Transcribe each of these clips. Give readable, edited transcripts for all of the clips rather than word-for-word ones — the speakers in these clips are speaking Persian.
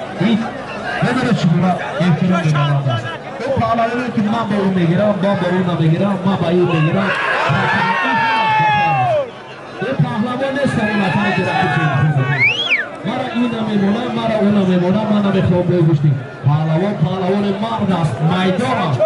این نداره چطورا احترام بگیرم او پهلوانی که من به اون میگیرم با به اون نمیگیرم من به این میگیرم این پهلوان نیست که اون نفر گرفته مرا این نمیمونه مرا اون نمیمونه من نمیخوام بگوشتی پهلوان مرد است میدان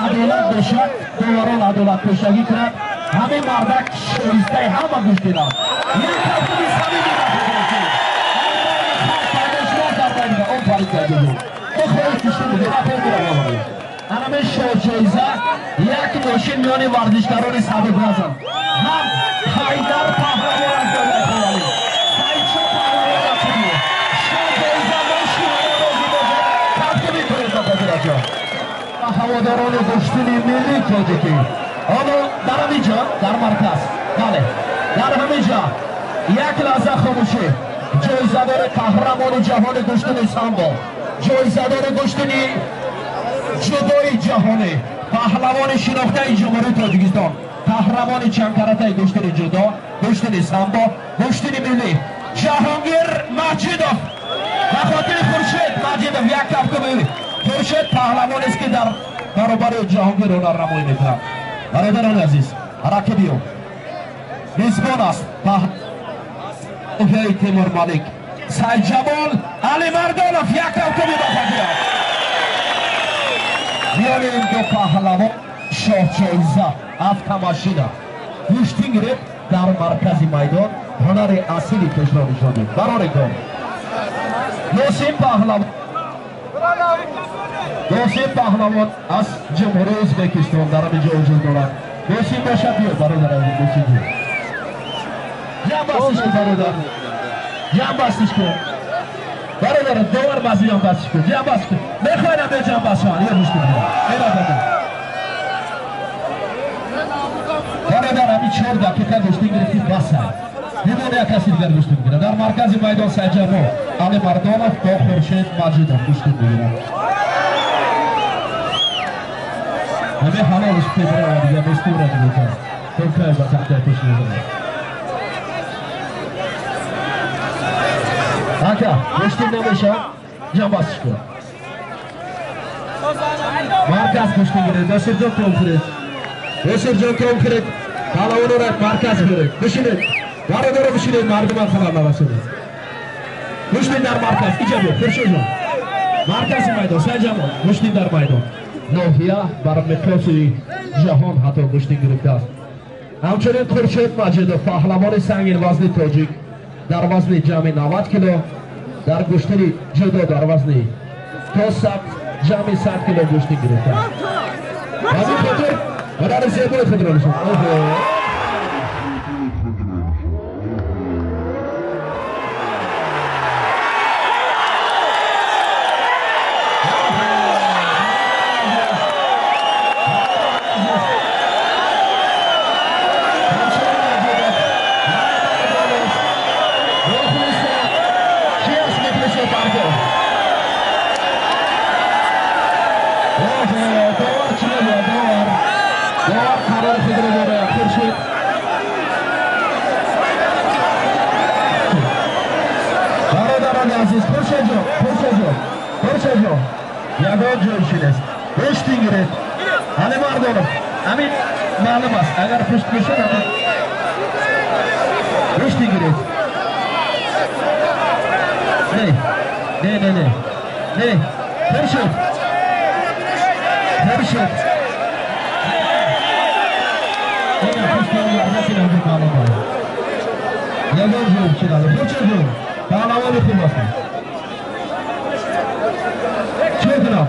عدالت باشد دوباره عدالت پیشگی کند همه مردک شایسته همه گوش دیدن یک هفته نیست همه دیدن اون پارید کرده بود بخواهید کشتی بوده نفر برای همه شایسته یک ماشین میانی ورزشکاران صدق نزن هم حیدر پهلوان از دولت خواهی سایچه پهلوان از کنی شایسته ماشین روزی بازه تبدیلی کنید تا پدر جا هواداران گشتن ملی تاجیکی حالا در همینجا در مرکز بله در همینجا یک لحظه خاموشی جایزه‌دار قهرمان جهان گشتن سامبو جایزه‌دار گشتن جدای جهانی پهلوان شناخته جمهوری تاجیکستان قهرمان چند کرته گشتن جدا گشتن سامبو گشتن ملی جهانگیر مجیدوف به خاطر خورشید مجیدوف یک کفک ملی خورشید پهلوان است که در برابر جهانگیر هنر نمایی میکند برادران عزیز رقیبی میزبان است تیمور مالک سید جمال علی مردانوف یک کفک میبافد میان این دو پهلوان شاه جایزه автомашина گوشتی گرفت در مرکز میدان هنر اصیلی تجربه شده برای کار نوسیم پهلوان دوسیم پهلوان از جمهوری ازبکستان در اینجا وجود دارد دوسیم باشد بیاد برادر دوسیم جمع بستش کن برادر جمع بستش کن برادر دوار بازی هم بستش کن جمع بستش کن میخواینم به جمع بستشان یه مشکل بیاد اینا بده برادر همین 4 دقیقه گشتی گرفتی بسه نمونه یک کسی دیگر گشتی بگیره در مرکز میدان سید جمال علی مردانوف با خورشید مجیدوف گشتی بگیره همه حلالش پیدره و دیگه مستوره دیگه ترکه با تحت کشی بزنه حکا گشتی نمیشه جمع بستش کن مرکز گشتی گیره داشتر جان کنکرت داشتر جان کنکرت پهلوان رو مرکز گیره بشینید برادر بشینید مردمان خبر نباشید گشتی در مرکز ایجا بید خورشید جان مرکز میدان سید جمال گشتی در میدان ناحیه بر مقیاس جهان حتی گشتی گرفته است همچنین خورشید مجیدوف پهلوان سنگین وزن تاجیک در وزن جمع 90 کیلو در گشتن جدا در وزن تا سبت جمع 100 کیلو گشتی گرفته است همین خاطر مدار زیبای خود را نشون یادان جایشید است پشت گرفت علی مردانوف همین معلوم است اگر پشت بشه پشت گرفت نه پشت یادان جایشید است پشت پهلوان خوب است چه کنم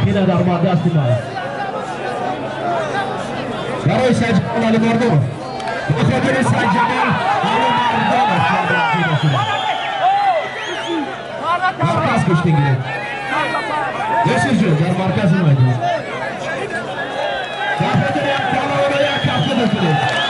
پینه در ماده است ما برای سجمال علی مردم بخاطر سجمال علی مردم مرکز کشتی گیره یسیز جو در مرکز مایدون در خاطر یک کالا و یک کفته بکنید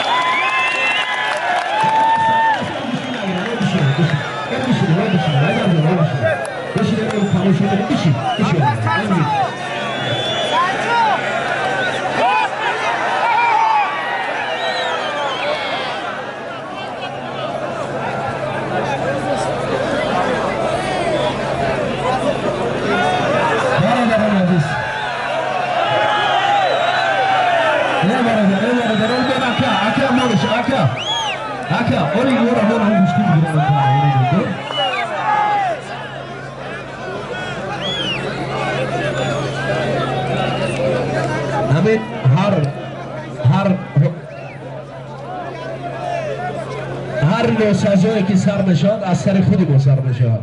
هر نوسازوی که سر نشد از سر خودی با سر نشد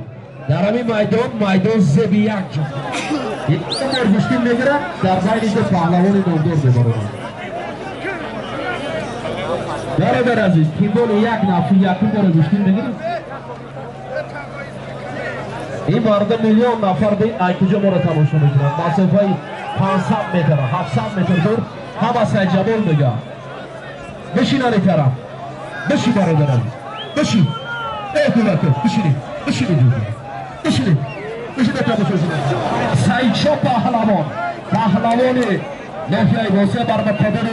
در همین میدان زبی یک امور گشتیم میگیرم در بین دو پهلوان نامدار ببرم برادر عزیز تیمبول یک نفر یکی بار گشتیم میگیرم این مردم میلیون نفر به ایکوجا ما را تماشا میکنند مسافه 500 متر 700 متر دور همه سجبال میگه بشین علی طرف بشی برادر عزیز بشی بشینید تماشا شدید سعیدشاه پهلوان ناحیه واسه بر مقابل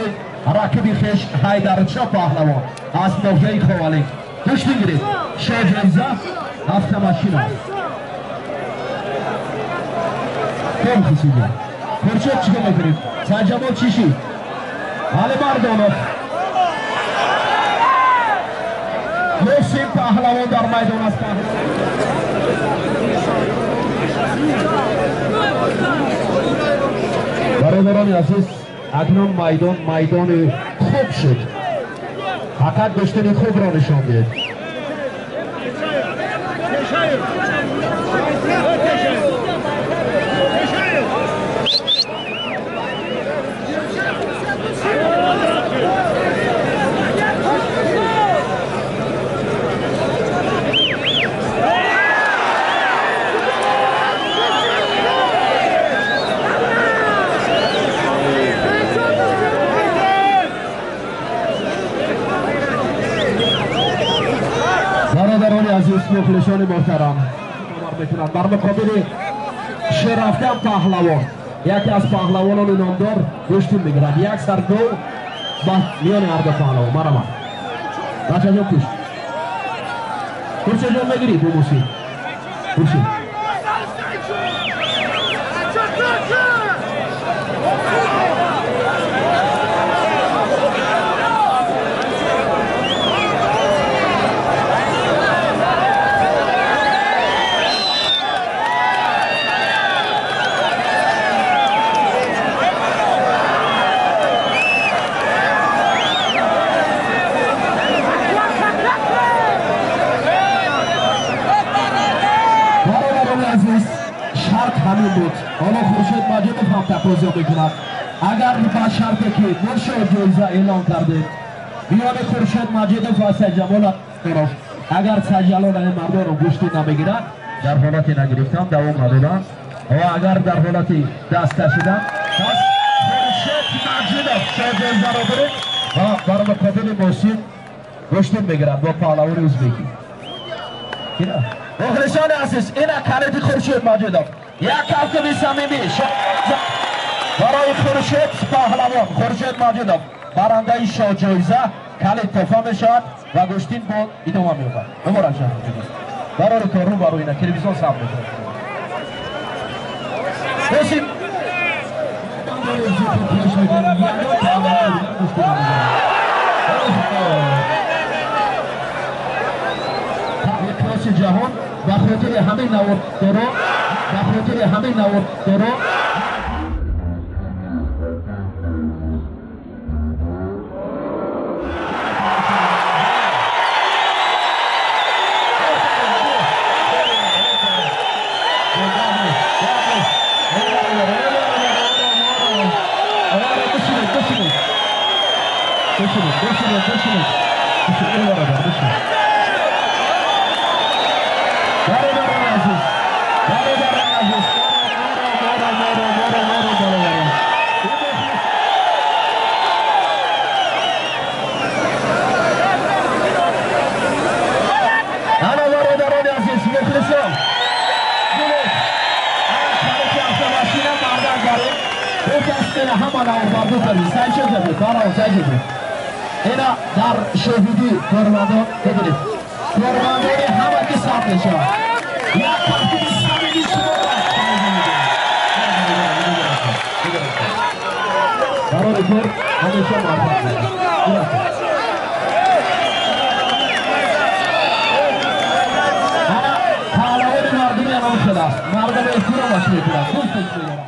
رقیب خویش حیدرشاه پهلوان از ناحیه خوالی گوش بگیرید شاه جایزه 7 ماشین است کم کسیده خورشید چیکار میکنید سنجمال چیشی علی مردانov محسن پهلوان در میدان است برادران عزیز اکنون میدان خوب شد فقط داشتن خوب را نشان دهید مخلصان محترم بر مقابل شرفتم پهلوان یکی از پهلوانان نامدار گشتیم میگیرد یک سرگو با میان هر دو پهلوان مرمت بچه جان کش کرچه جان میگیری دو موسی کرچه حالا خورشید ماجدov هم تقاضا میکند اگر با شرطی که مرشد جایزه اعلان کرده میان خورشید ماجدov و سجمال طرف اگر سجلال این مردان رو گوشتی نمیگیرند در حالت نگرفتن دوام ندادن و اگر در حالت دست کشیدن پس خورشید ماجدov جایزه را بره و بر مقابل محسن گوشتی میگیرند با پهلوان ازبکی مخلصان عزیز این کلید خورشید ماجدov یک کلک صمیمی برای خورشید پهلوان خورشید ماجدov برنده شاه جایزه کلید تحفه میشود و گشتین با ادامه می‌یابد مبارک شود برای کارو برای اینا تلویزیون ثبت می‌کنه بسیم کلاس جهان به خاطر همه نوادارا Düşünün. Düşünün orada, düşünün. Darıdan Aziz. Ana Darıdan Aziz, muhlisam. اینا همان آورده کنی سعی کنید کارا سعی کنید اینا در شهودی فرمانده بگیرید فرمانده همه کی صاف نشه یا کافی سامی شما برای دیگر همیشه موفق باشید مردم اعتراض مردم اعتراض میکنند